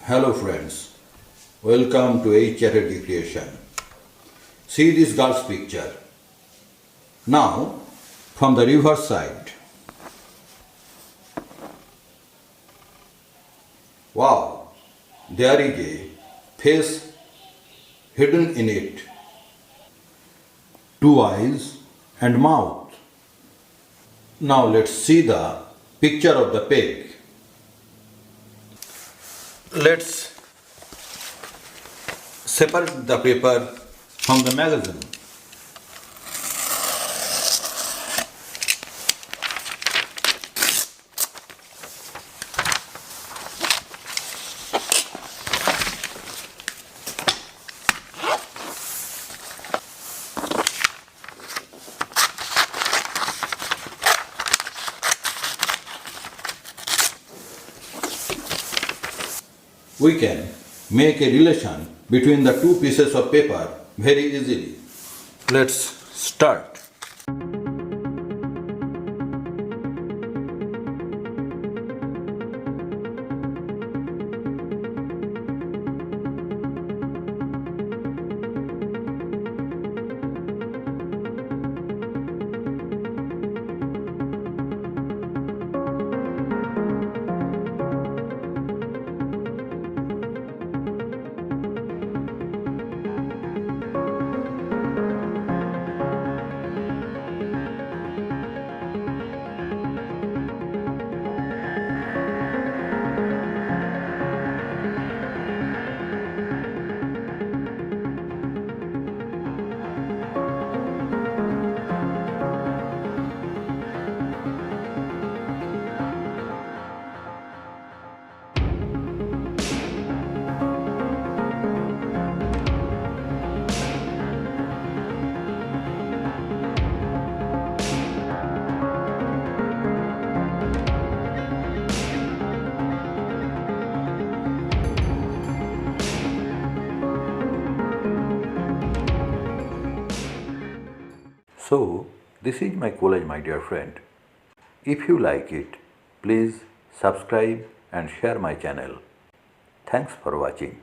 Hello friends, welcome to H Chatterjee Creation. See this girl's picture. Now from the reverse side. Wow, there is a face hidden in it. Two eyes and mouth. Now let's see the picture of the pig. Let's separate the paper from the magazine. We can make a relation between the two pieces of paper very easily. Let's start. So, this is my collage, my dear friend. If you like it, please subscribe and share my channel. Thanks for watching.